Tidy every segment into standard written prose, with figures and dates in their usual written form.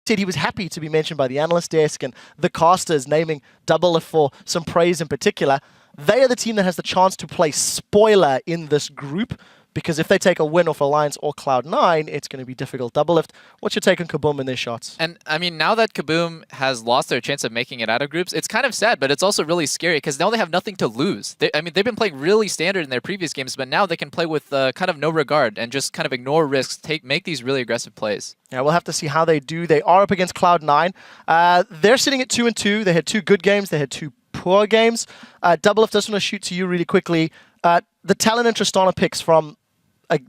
said he was happy to be mentioned by the analyst desk and the casters naming Doublelift for some praise in particular. They are the team that has the chance to play spoiler in this group, because if they take a win off Alliance or Cloud9, it's going to be difficult. Doublelift, what's your take on KaBuM and their shots? And I mean, now that KaBuM has lost their chance of making it out of groups, it's kind of sad, but it's also really scary because now they have nothing to lose. I mean, they've been playing really standard in their previous games, but now they can play with kind of no regard and just kind of ignore risks, make these really aggressive plays. Yeah, we'll have to see how they do. They are up against Cloud9. They're sitting at 2-2. They had 2 good games. They had 2 poor games. Doublelift, just want to shoot to you really quickly. The Talon and Tristana picks from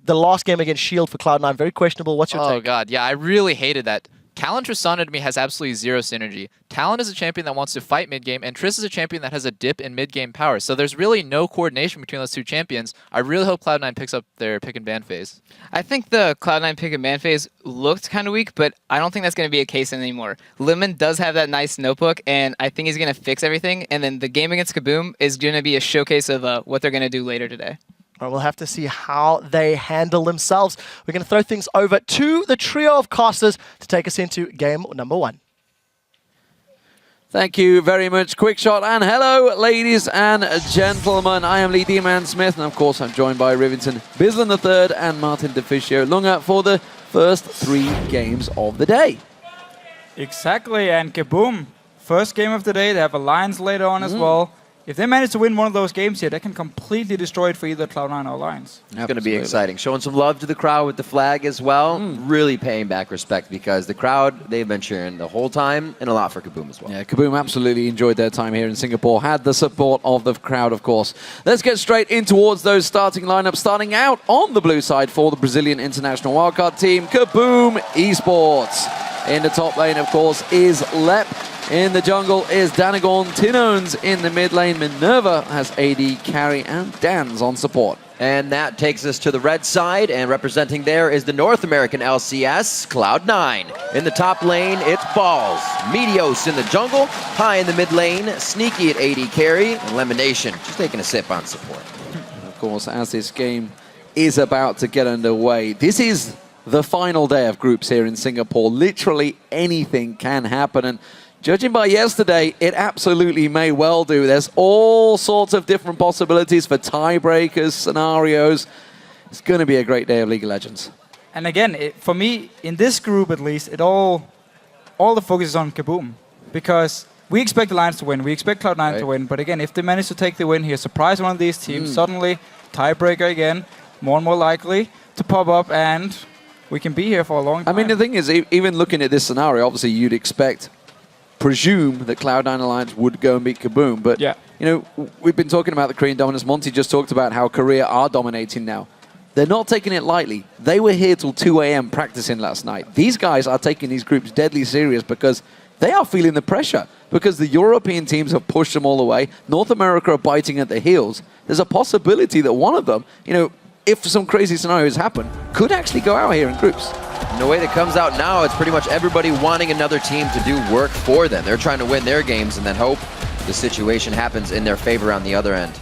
the last game against Shield for Cloud9, very questionable. What's your take? Oh, God. Yeah, I really hated that. Talon Tristana to me has absolutely zero synergy. Talon is a champion that wants to fight mid-game, and Triss is a champion that has a dip in mid-game power. So there's really no coordination between those 2 champions. I really hope Cloud9 picks up their pick and ban phase. I think the Cloud9 pick and ban phase looked kind of weak, but I don't think that's going to be a case anymore. Lemon does have that nice notebook, and I think he's going to fix everything. And then the game against KaBuM is going to be a showcase of what they're going to do later today. We'll have to see how they handle themselves. We're going to throw things over to the trio of casters to take us into game number 1. Thank you very much, Quickshot. And hello, ladies and gentlemen. I am Lee D-Man Smith, and of course I'm joined by Rivington Bislin III and Martin DeFicio Lunga for the first 3 games of the day. Exactly, and KaBuM, first game of the day. They have Alliance later on as well. If they manage to win one of those games here, they can completely destroy it for either Cloud9 or Alliance. It's going to be exciting. Showing some love to the crowd with the flag as well. Really paying back respect because the crowd, they've been cheering the whole time, and a lot for KaBuM as well. Yeah, KaBuM absolutely enjoyed their time here in Singapore. Had the support of the crowd, of course. Let's get straight in towards those starting lineups. Starting out on the blue side for the Brazilian international wildcard team, KaBuM eSports. In the top lane, of course, is Lep. In the jungle is Danagon. Tinones in the mid lane. Minerva has AD carry and Dan's on support. And that takes us to the red side, and representing there is the North American LCS, Cloud9. In the top lane, it's Balls. Meteos in the jungle, High in the mid lane, Sneaky at AD carry, and Lemonation just taking a sip on support. Of course, as this game is about to get underway, this is the final day of groups here in Singapore. Literally anything can happen, and judging by yesterday, it absolutely may well do. There's all sorts of different possibilities for tiebreakers, scenarios. It's going to be a great day of League of Legends. And again, for me, in this group at least, all the focus is on KaBuM. Because we expect Alliance to win, we expect Cloud9 to win, but again, if they manage to take the win here, surprise one of these teams, suddenly, tiebreaker again, more and more likely to pop up, and we can be here for a long time. I mean, the thing is, even looking at this scenario, obviously you'd presume that Cloud9 Alliance would go and beat KaBuM, but you know, we've been talking about the Korean dominance. Monty just talked about how Korea are dominating now. They're not taking it lightly. They were here till 2 a.m. practicing last night. These guys are taking these groups deadly serious because they are feeling the pressure, because the European teams have pushed them all the way. North America are biting at the heels. There's a possibility that one of them, you know, if some crazy scenarios happen, could actually go out here in groups. And the way that comes out now, it's pretty much everybody wanting another team to do work for them. They're trying to win their games and then hope the situation happens in their favor on the other end.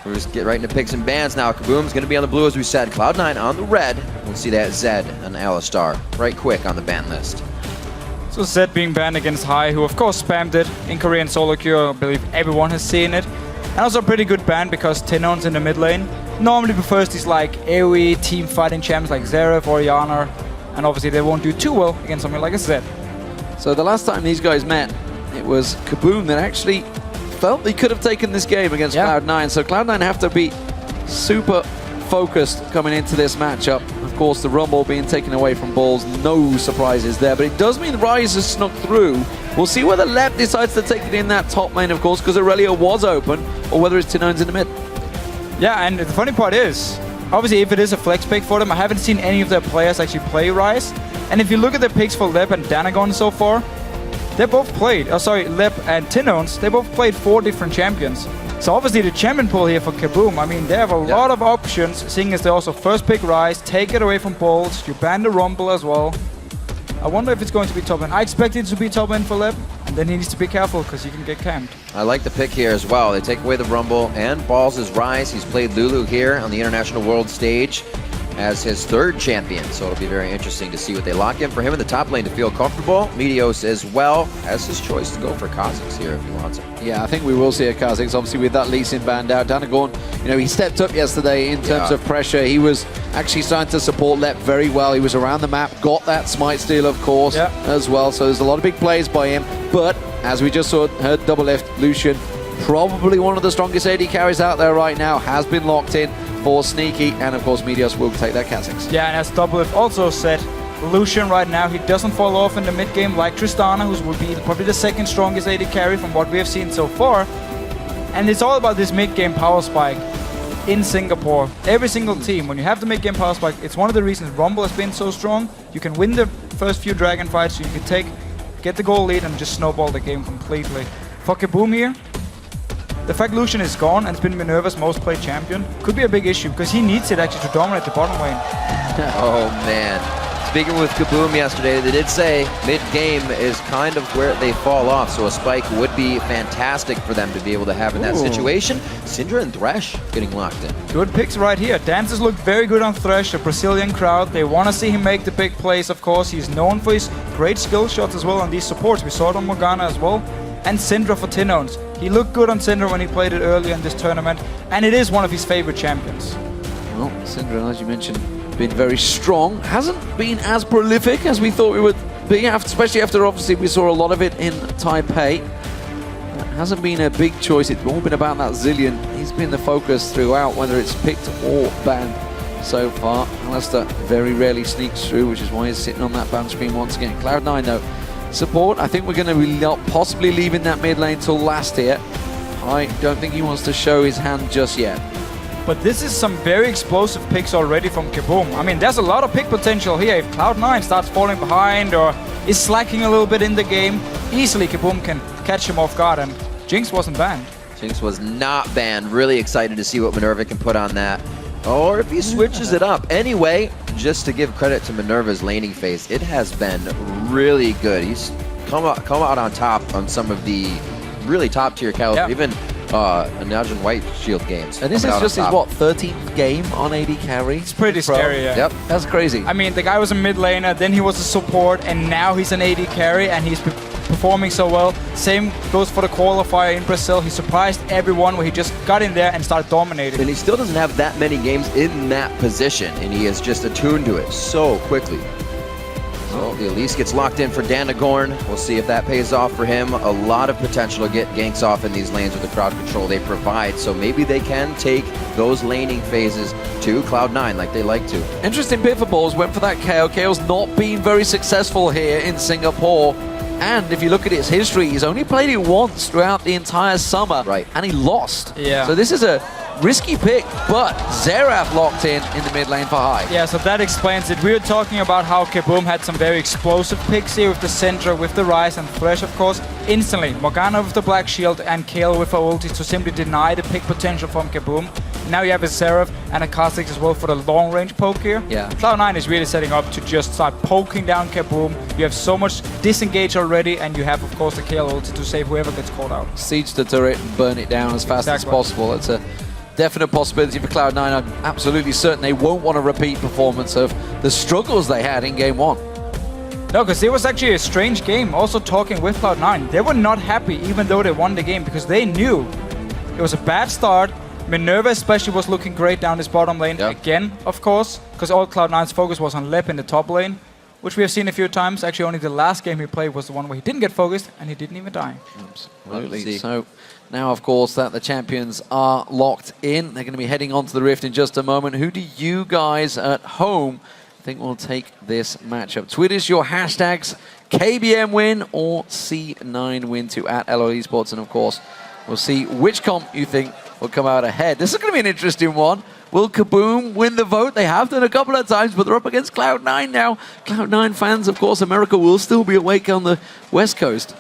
We'll just get right into picks and bans now. KaBuM's going to be on the blue, as we said. Cloud9 on the red. We'll see that Zed and Alistar right quick on the ban list. So Zed being banned against High, who of course spammed it in Korean solo queue. I believe everyone has seen it. And also a pretty good ban because Tinone's in the mid lane normally prefers these like AoE team fighting champs like Xerath or Yana, and obviously they won't do too well against something like a Zed. So the last time these guys met, it was KaBuM that actually felt they could have taken this game against Cloud9. So Cloud9 have to be super focused coming into this matchup. Of course, the Rumble being taken away from Balls, no surprises there, but it does mean Ryze has snuck through. We'll see whether Lep decides to take it in that top lane, of course, because Aurelia was open, or whether it's Tinone's in the mid. Yeah, and the funny part is, obviously if it is a flex pick for them, I haven't seen any of their players actually play Ryze. And if you look at the picks for Lep and Danagon so far, they both played, Lep and Tinones, they both played 4 different champions. So obviously the champion pool here for KaBuM, I mean, they have a lot of options, seeing as they also first pick Ryze, take it away from Balls, you ban the Rumble as well. I wonder if it's going to be top lane. I expect it to be top lane for Lep, and then he needs to be careful because he can get camped. I like the pick here as well. They take away the Rumble and Balls' Ryze. He's played Lulu here on the International World stage. as his 3rd champion. So it'll be very interesting to see what they lock in for him in the top lane to feel comfortable. Meteos as well has his choice to go for Kha'Zix here if he wants it. Yeah, I think we will see a Kha'Zix, obviously with that Lee Sin banned out. Danagorn, you know, he stepped up yesterday in terms of pressure. He was actually starting to support Lep very well. He was around the map, got that smite steal, of course, as well. So there's a lot of big plays by him. But as we just heard double lift, Lucian, probably one of the strongest AD carries out there right now, has been locked in for Sneaky, and of course Meteos will take that Kha'Zix. Yeah, and as Doublelift also said, Lucian right now, he doesn't fall off in the mid game like Tristana, who would be probably the 2nd strongest AD carry from what we have seen so far. And it's all about this mid game power spike in Singapore. Every single team, when you have the mid game power spike, it's one of the reasons Rumble has been so strong. You can win the first few Dragon fights, so you can get the goal lead and just snowball the game completely. For KaBuM here, the fact Lucian is gone and it's been Minerva's most played champion could be a big issue because he needs it actually to dominate the bottom lane. Oh man. Speaking with KaBuM yesterday, they did say mid-game is kind of where they fall off, so a spike would be fantastic for them to be able to have in that situation. Syndra and Thresh getting locked in. Good picks right here. Dances look very good on Thresh, the Brazilian crowd. They want to see him make the big plays, of course. He's known for his great skill shots as well on these supports. We saw it on Morgana as well. And Syndra for Tinones. He looked good on Syndra when he played it earlier in this tournament, and it is one of his favorite champions. Well, Syndra, as you mentioned, been very strong. Hasn't been as prolific as we thought we would be, especially after obviously we saw a lot of it in Taipei. It hasn't been a big choice. It's all been about that Zillion. He's been the focus throughout, whether it's picked or banned so far. Alistair very rarely sneaks through, which is why he's sitting on that ban screen once again. Cloud9 though, support, I think we're going to be possibly leaving that mid lane till last here. I don't think he wants to show his hand just yet. But this is some very explosive picks already from KaBuM. I mean, there's a lot of pick potential here. If Cloud9 starts falling behind or is slacking a little bit in the game, easily KaBuM can catch him off guard, and Jinx wasn't banned. Jinx was not banned. Really excited to see what Minerva can put on that. Or if he switches it up. Anyway, just to give credit to Minerva's laning phase, it has been really good. He's come out on top on some of the really top tier caliber, even Imagine White Shield games. And this is just his, what, 13th game on AD carry? It's pretty scary, yeah. Yep. That's crazy. I mean, the guy was a mid laner, then he was a support, and now he's an AD carry, and he's performing so well. Same goes for the qualifier in Brazil. He surprised everyone where he just got in there and started dominating. And he still doesn't have that many games in that position, and he is just attuned to it so quickly. So the Elise gets locked in for Danagorn. We'll see if that pays off for him. A lot of potential to get ganks off in these lanes with the crowd control they provide. So maybe they can take those laning phases to Cloud9 like they like to. Interesting pick for Balls. Went for that KO. KO's not been very successful here in Singapore. And if you look at its history, he's only played it once throughout the entire summer. Right. And he lost. Yeah. So this is a risky pick, but Xerath locked in the mid lane for high. Yeah, so that explains it. We were talking about how KaBuM had some very explosive picks here with the Syndra, with the Ryze and Thresh, of course. Instantly, Morgana with the Black Shield and Kayle with her ulti to simply deny the pick potential from KaBuM. Now you have a Xerath and a Kha'Zix as well for the long-range poke here. Yeah. Cloud9 is really setting up to just start poking down KaBuM. You have so much disengage already, and you have, of course, the Kayle ulti to save whoever gets called out. Siege the turret and burn it down as fast as possible. It's a definite possibility for Cloud9. I'm absolutely certain they won't want a repeat performance of the struggles they had in Game 1. No, because it was actually a strange game. Also talking with Cloud9, they were not happy even though they won the game because they knew it was a bad start. Minerva especially was looking great down this bottom lane again, of course, because all Cloud9's focus was on Lep in the top lane, which we have seen a few times. Actually, only the last game he played was the one where he didn't get focused and he didn't even die. Absolutely. So now, of course, that the champions are locked in, they're going to be heading on to the Rift in just a moment. Who do you guys at home think will take this matchup? Tweet us your hashtags, KBM win or C9 win to @LOL Esports, and of course, we'll see which comp you think will come out ahead. This is going to be an interesting one. Will KaBuM win the vote? They have done a couple of times, but they're up against Cloud9 now. Cloud9 fans, of course, America will still be awake on the West Coast.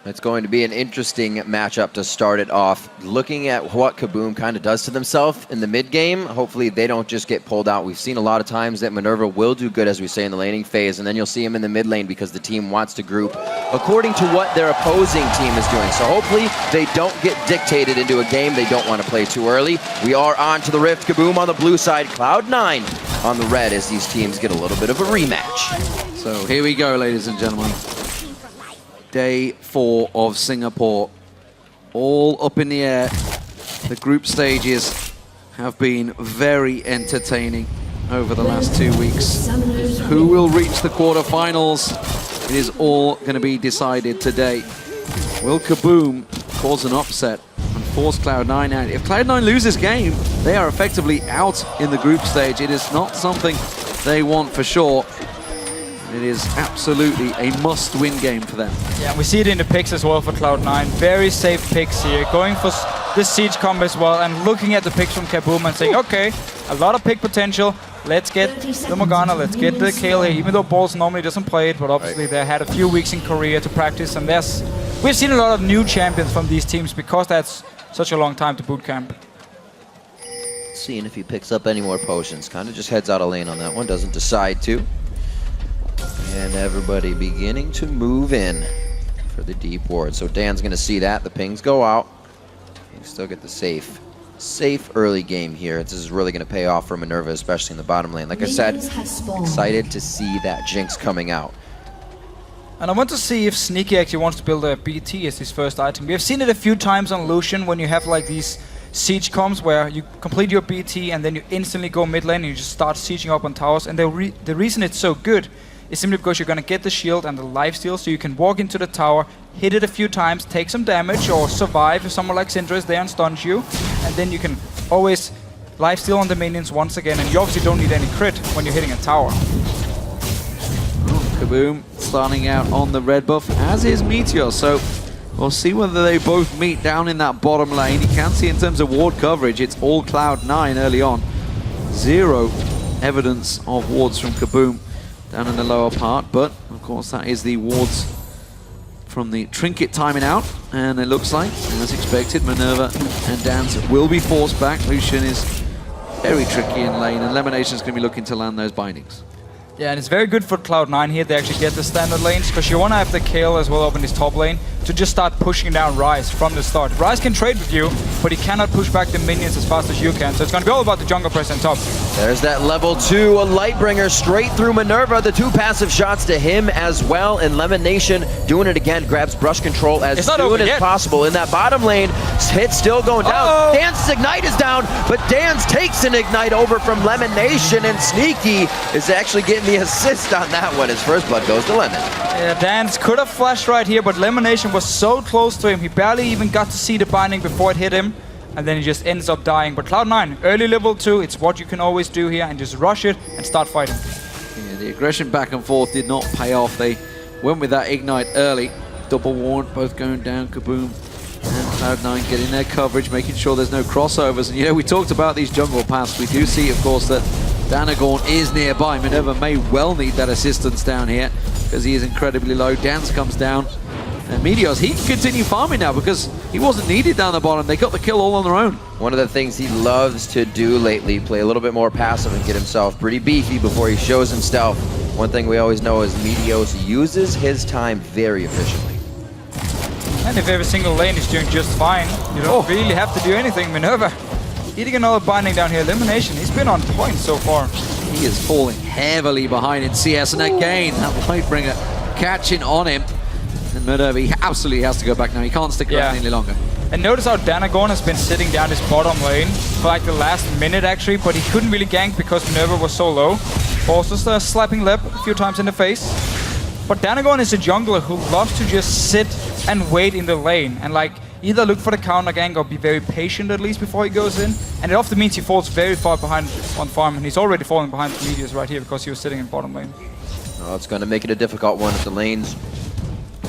It's going to be an interesting matchup to start it off. Looking at what KaBuM kind of does to themselves in the mid game, hopefully they don't just get pulled out. We've seen a lot of times that Minerva will do good, as we say, in the laning phase, and then you'll see him in the mid lane because the team wants to group according to what their opposing team is doing. So hopefully they don't get dictated into a game they don't want to play too early. We are on to the Rift. KaBuM on the blue side, Cloud9 on the red as these teams get a little bit of a rematch. So here we go, ladies and gentlemen. Day 4 of Singapore. All up in the air. The group stages have been very entertaining over the last 2 weeks. Who will reach the quarterfinals? It is all going to be decided today. Will KaBuM cause an upset and force Cloud9 out? If Cloud9 lose this game, they are effectively out in the group stage. It is not something they want for sure. It is absolutely a must-win game for them. Yeah, we see it in the picks as well for Cloud9. Very safe picks here, going for this siege combo as well, and looking at the picks from KaBuM and saying, okay, a lot of pick potential. Let's get the Morgana, let's get the kill here, even though Balls normally doesn't play it, but obviously they had a few weeks in Korea to practice, and we've seen a lot of new champions from these teams because that's such a long time to boot camp. Seeing if he picks up any more potions. Kind of just heads out of lane on that one, doesn't decide to. And everybody beginning to move in for the deep ward. So Dan's going to see that. The pings go out. You still get the safe early game here. This is really going to pay off for Minerva, especially in the bottom lane. Like I said, excited to see that Jinx coming out. And I want to see if Sneaky actually wants to build a BT as his first item. We have seen it a few times on Lucian when you have like these siege comms where you complete your BT and then you instantly go mid lane and you just start sieging up on towers. And the reason it's so good is simply because you're going to get the shield and the lifesteal, so you can walk into the tower, hit it a few times, take some damage, or survive if someone like Syndra is there and stuns you. And then you can always lifesteal on the minions once again, and you obviously don't need any crit when you're hitting a tower. KaBuM starting out on the red buff, as is Meteor, so we'll see whether they both meet down in that bottom lane. You can see in terms of ward coverage, it's all Cloud9 early on. Zero evidence of wards from KaBuM down in the lower part, but of course that is the wards from the trinket timing out, and it looks like, as expected, Minerva and Dan's will be forced back. Lucian is very tricky in lane, and Lemonation's going to be looking to land those bindings. Yeah, and it's very good for Cloud9 here. They actually get the standard lanes, because you want to have the Kayle as well up in his top lane to just start pushing down Ryze from the start. Ryze can trade with you, but he cannot push back the minions as fast as you can. So it's going to be all about the jungle press on top. There's that level 2, a Lightbringer straight through Minerva. The 2 passive shots to him as well, and Lemonation doing it again, grabs brush control as soon as possible. In that bottom lane, hit still going down. Dan's Ignite is down, but Dan's takes an Ignite over from Lemonation, and Sneaky is actually getting the assist on that one. His first blood goes to Lemon. Yeah, Dan's could have flashed right here, but Lemonation was so close to him, he barely even got to see the binding before it hit him, and then he just ends up dying. But Cloud9, early level 2, it's what you can always do here, and just rush it and start fighting. Yeah, the aggression back and forth did not pay off. They went with that Ignite early. Double ward, both going down. KaBuM and Cloud9 getting their coverage, making sure there's no crossovers. And you know, we talked about these jungle paths. We do see, of course, that Danagorn is nearby. Minerva may well need that assistance down here because he is incredibly low. Dance comes down. And Meteors, he can continue farming now because he wasn't needed down the bottom. They got the kill all on their own. One of the things he loves to do lately, play a little bit more passive and get himself pretty beefy before he shows himself. One thing we always know is Meteos uses his time very efficiently. And if every single lane is doing just fine, you don't really have to do anything. Minerva eating another binding down here. Elimination, he's been on point so far. He is falling heavily behind in CS, and again, that Lightbringer catching on him. And Minerva, he absolutely has to go back now. He can't stick around any longer. And notice how Danagorn has been sitting down his bottom lane for like the last minute actually, but he couldn't really gank because Minerva was so low. Also slapping Lep a few times in the face. But Danagorn is a jungler who loves to just sit and wait in the lane and like either look for the counter gank or be very patient at least before he goes in. And it often means he falls very far behind on farm, and he's already falling behind the Meteors right here because he was sitting in bottom lane. Well, it's going to make it a difficult one if the lanes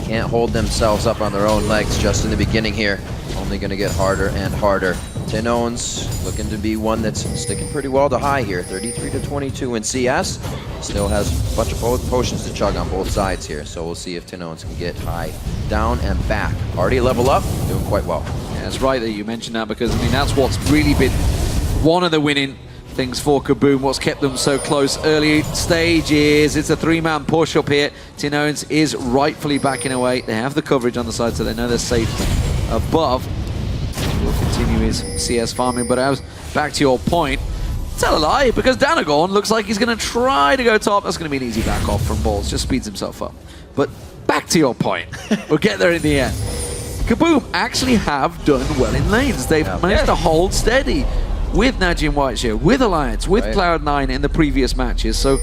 can't hold themselves up on their own legs just in the beginning here. Only going to get harder and harder. Tinone's looking to be one that's sticking pretty well to high here. 33-22 in CS. Still has a bunch of potions to chug on both sides here. So we'll see if Tinone's can get high down and back. Already level up, doing quite well. Yeah, it's right that you mentioned that, because I mean that's what's really been one of the winning things for KaBuM. What's kept them so close early stages. It's a 3-man push up here. Tinone's is rightfully backing away. They have the coverage on the side, so they know they're safe above. Will continue his CS farming, but I was back to your point. Tell a lie, because Danagon looks like he's going to try to go top. That's going to be an easy back off from Balls. Just speeds himself up. But back to your point. We'll get there in the end. KaBuM actually have done well in lanes. They've managed to hold steady with Najee and Whiteshield, with Alliance, with Cloud9 in the previous matches. So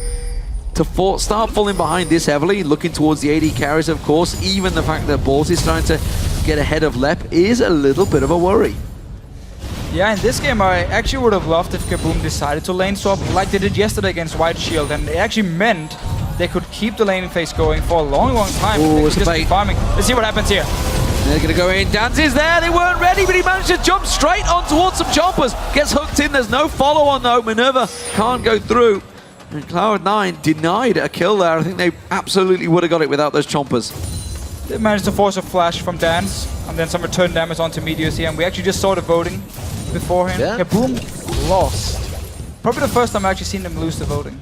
to start falling behind this heavily, looking towards the AD carries, of course, even the fact that Balls is trying to get ahead of Lep is a little bit of a worry. Yeah, in this game I actually would have loved if KaBuM decided to lane swap like they did yesterday against Whiteshield, and it actually meant they could keep the laning phase going for a long, long time. Ooh, just keep farming. Let's see what happens here. They're going to go in. Dance is there. They weren't ready, but he managed to jump straight on towards some choppers. Gets hooked in. There's no follow-on, though. Minerva can't go through. And Cloud9 denied a kill there. I think they absolutely would have got it without those chompers. They managed to force a flash from Dance, and then some return damage onto Meteors here. And we actually just saw the voting beforehand. Yeah. KaBuM lost. Probably the first time I've actually seen them lose the voting.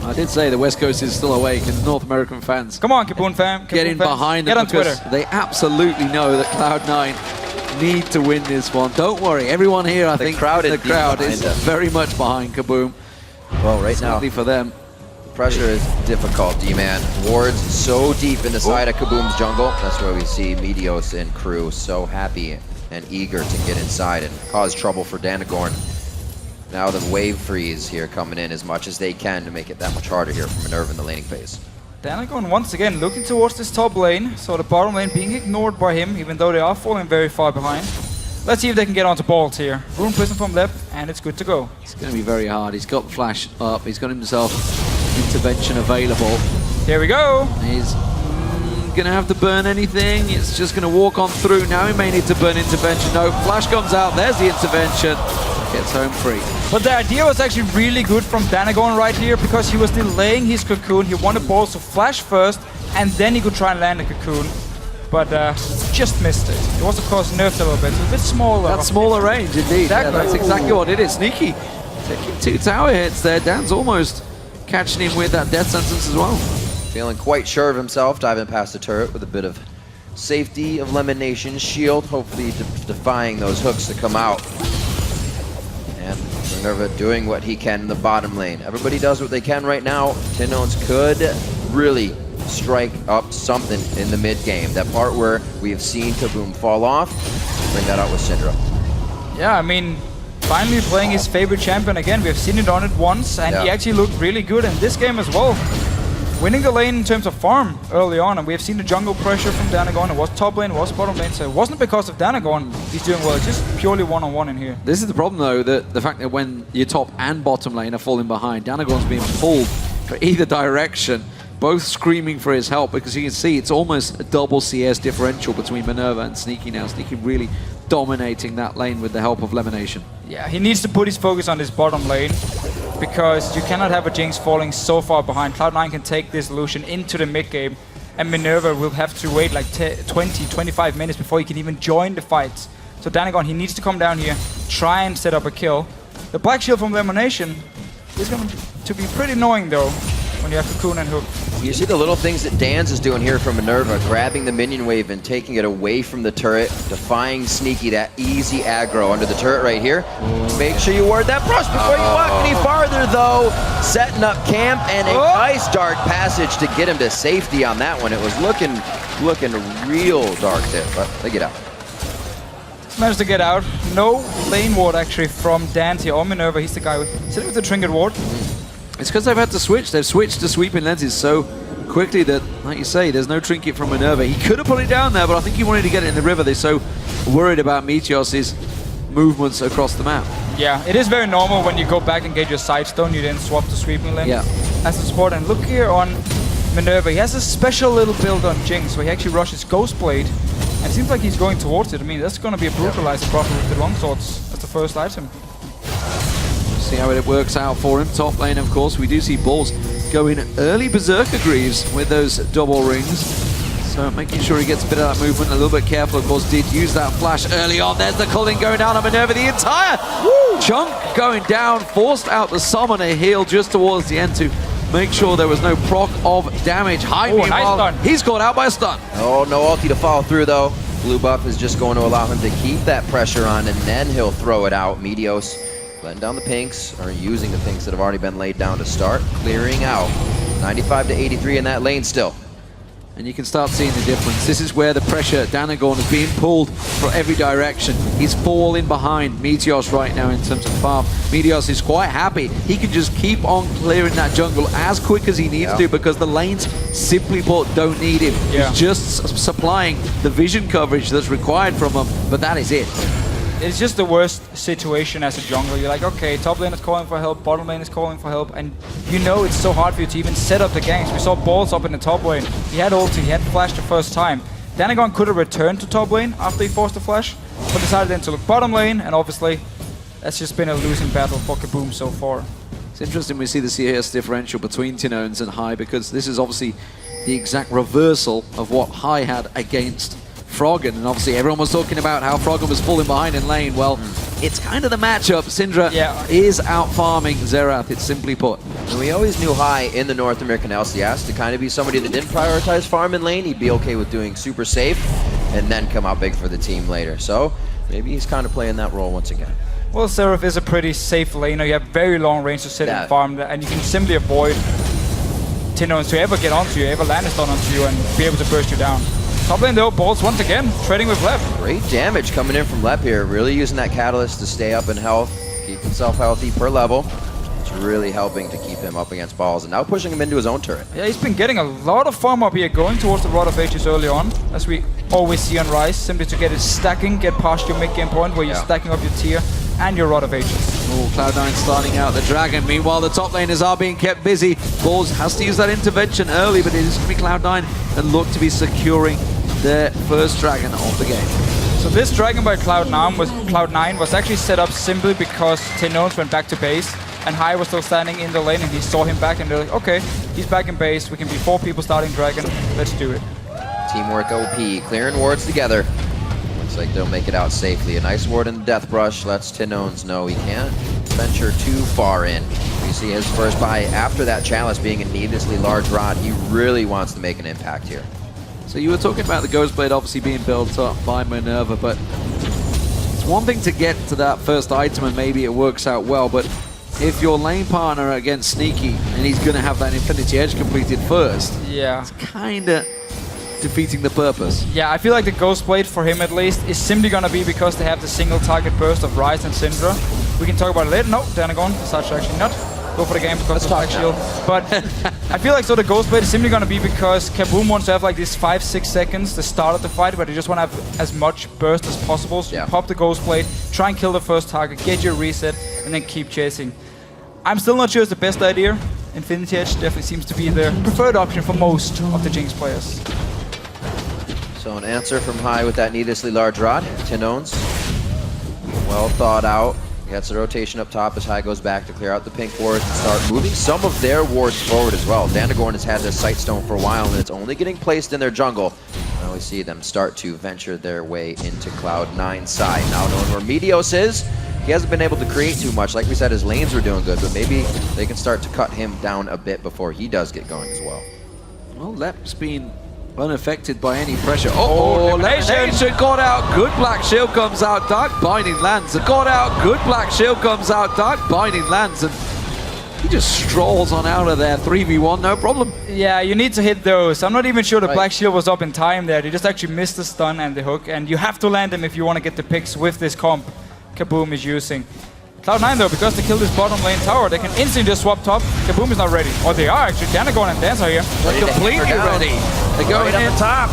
I did say the West Coast is still awake, and North American fans Come on, KaBuM fam. get in behind them, because they absolutely know that Cloud9 need to win this one. Don't worry, everyone here, I think the crowd is very much behind KaBuM. Well, right now, for them, pressure is difficult, D-Man. Wards so deep in the side of KaBuM's jungle. That's why we see Meteos and crew so happy and eager to get inside and cause trouble for Danagorn. Now the wave freeze here coming in as much as they can to make it that much harder here for Minerva in the laning phase. Danagon once again looking towards this top lane, so the bottom lane being ignored by him, even though they are falling very far behind. Let's see if they can get onto Balls here. Rune Prism from left, and it's good to go. it's going to be very hard. He's got Flash up. He's got himself intervention available. Here we go. He's going to have to burn anything. It's just going to walk on through. Now he may need to burn intervention. No, Flash comes out. There's the intervention. Gets home free. But the idea was actually really good from Danagon right here, because he was delaying his cocoon. He wanted Balls to flash first, and then he could try and land the cocoon. But just missed it. It was, of course, nerfed a little bit. It's a bit smaller. That's smaller range, indeed. Exactly. Yeah, that's exactly what it is. Sneaky taking 2 tower hits there. Dan's almost catching him with that death sentence as well. Feeling quite sure of himself, diving past the turret with a bit of safety of Lemon Nation's shield, hopefully defying those hooks to come out. And Minerva doing what he can in the bottom lane. Everybody does what they can right now. Tinones could really strike up something in the mid game. That part where we have seen KaBuM fall off, bring that out with Syndra. Yeah, I mean, finally playing his favorite champion again. We've seen it on it once, and he actually looked really good in this game as well. Winning the lane in terms of farm early on, and we have seen the jungle pressure from Danagon. It was top lane, it was bottom lane, so it wasn't because of Danagon he's doing well. It's just purely one-on-one in here. This is the problem, though, that the fact that when your top and bottom lane are falling behind, Danagon's being pulled for either direction, both screaming for his help, because you can see it's almost a double CS differential between Minerva and Sneaky now. Sneaky really dominating that lane with the help of Lemonation. Yeah, he needs to put his focus on his bottom lane, because you cannot have a Jinx falling so far behind. Cloud9 can take this Lucian into the mid game, and Minerva will have to wait like 20-25 minutes before he can even join the fights. So Danagon, he needs to come down here, try and set up a kill. The Black Shield from Lemonation is going to be pretty annoying though, when you have Cocoon and Hook. You see the little things that Dan's is doing here from Minerva, grabbing the minion wave and taking it away from the turret, defying Sneaky, that easy aggro under the turret right here. Make sure you ward that brush before you walk any farther though. Setting up camp and a nice dark passage to get him to safety on that one. It was looking real dark there, but they get out. Managed to get out. No lane ward actually from Dance here or Minerva. He's the guy sitting with the trinket ward. It's because they've had to switch. They've switched to sweeping lenses so quickly that, like you say, there's no trinket from Minerva. He could have put it down there, but I think he wanted to get it in the river. They're so worried about Meteos' movements across the map. Yeah, it is very normal when you go back and get your sidestone, you then swap to sweeping lane as a support. And look here on Minerva. He has a special little build on Jinx where he actually rushes Ghostblade And it seems like he's going towards it. I mean, that's going to be a brutalizer probably with the longswords as the first item. See how it works out for him. Top lane, of course, we do see Balls going early Berserker Greaves with those double rings. So making sure he gets a bit of that movement, a little bit careful, of course, did use that flash early on. There's the culling going down on Minerva, the entire chunk going down, forced out the summoner heal just towards the end to make sure there was no proc of damage. High, meanwhile, nice he's caught out by a stun. Oh, no ulti to follow through, though. Blue buff is just going to allow him to keep that pressure on, and then he'll throw it out. Meteos letting down the pinks, or using the pinks that have already been laid down to start clearing out. 95 to 83 in that lane still. And you can start seeing the difference. This is where the pressure, Danagorn, is being pulled from every direction. He's falling behind Meteos right now in terms of farm. Meteos is quite happy. He can just keep on clearing that jungle as quick as he needs to, because the lanes, simply put, don't need him. He's just supplying the vision coverage that's required from him, but that is it. It's just the worst situation as a jungler. You're like, okay, top lane is calling for help, bottom lane is calling for help, and you know it's so hard for you to even set up the ganks. We saw Balls up in the top lane. He had ulti, he had flash the first time. Danagorn could have returned to top lane after he forced the flash, but decided then to look bottom lane, and obviously that's just been a losing battle for KaBuM so far. It's interesting we see the CS differential between Tinones and High, because this is obviously the exact reversal of what High had against Froggen, and obviously everyone was talking about how Froggen was falling behind in lane. Well, it's kind of the matchup. Syndra is out farming Xerath, it's simply put. And we always knew High in the North American LCS to kind of be somebody that didn't prioritize farm in lane. He'd be okay with doing super safe and then come out big for the team later. So maybe he's kind of playing that role once again. Well, Xerath is a pretty safe laner. You have very long range to sit and farm, and you can simply avoid Tinones to ever get onto you, ever land a stun onto you, and be able to burst you down. Top lane though, Balls once again, trading with Lep. Great damage coming in from Lep here, really using that catalyst to stay up in health, keep himself healthy per level. It's really helping to keep him up against Balls, and now pushing him into his own turret. Yeah, he's been getting a lot of farm up here, going towards the Rod of Ages early on, as we always see on Rise, simply to get it stacking, get past your mid-game point where you're stacking up your tier and your Rod of Ages. Oh, Cloud9 starting out the Dragon. Meanwhile, the top laners are being kept busy. Balls has to use that intervention early, but it is going to be Cloud9 that look to be securing their first Dragon of the game. So this Dragon by Cloud9 was actually set up simply because Tinones went back to base, and High was still standing in the lane, and he saw him back, and they're like, okay, he's back in base, we can be 4 people starting Dragon, let's do it. Teamwork OP, clearing wards together. Looks like they'll make it out safely. A nice ward in the Death Brush lets Tinones know he can't venture too far in. You see his first buy after that Chalice being a needlessly large rod. He really wants to make an impact here. So you were talking about the Ghostblade obviously being built up by Minerva, but it's one thing to get to that first item and maybe it works out well, but if your lane partner against Sneaky and he's going to have that Infinity Edge completed first, it's kind of defeating the purpose. Yeah, I feel like the Ghostblade, for him at least, is simply going to be because they have the single target burst of Rise and Syndra. We can talk about it later. No, Danagorn decides to actually not go for the game because of Black Shield. But I feel like so the Ghostblade is simply going to be because KaBuM wants to have like these 5-6 seconds to start of the fight, but they just want to have as much burst as possible. So you pop the Ghostblade, try and kill the first target, get your reset, and then keep chasing. I'm still not sure it's the best idea. Infinity Edge definitely seems to be the preferred option for most of the Jinx players. So an answer from High with that needlessly large rod. Tinones, well thought out. Gets the rotation up top as High goes back to clear out the pink wards and start moving some of their wards forward as well. Danagorn has had this Sightstone for a while, and it's only getting placed in their jungle. Now we see them start to venture their way into Cloud9's side. Now knowing where Meteos is, he hasn't been able to create too much. Like we said, his lanes were doing good, but maybe they can start to cut him down a bit before he does get going as well. Well, Lep's been unaffected by any pressure. Elimination got out. Good Black Shield comes out. Dark Binding lands. Got out. Good Black Shield comes out. Dark Binding lands. And he just strolls on out of there. 3v1, no problem. Yeah, you need to hit those. I'm not even sure the Black Shield was up in time there. They just actually missed the stun and the hook. And you have to land them if you want to get the picks with this comp KaBuM is using. Cloud9 though, because they killed this bottom lane tower, they can instantly just swap top. KaBuM is not ready. Or they are actually. Danagorn and Dance are here. They're completely ready. They're going in top.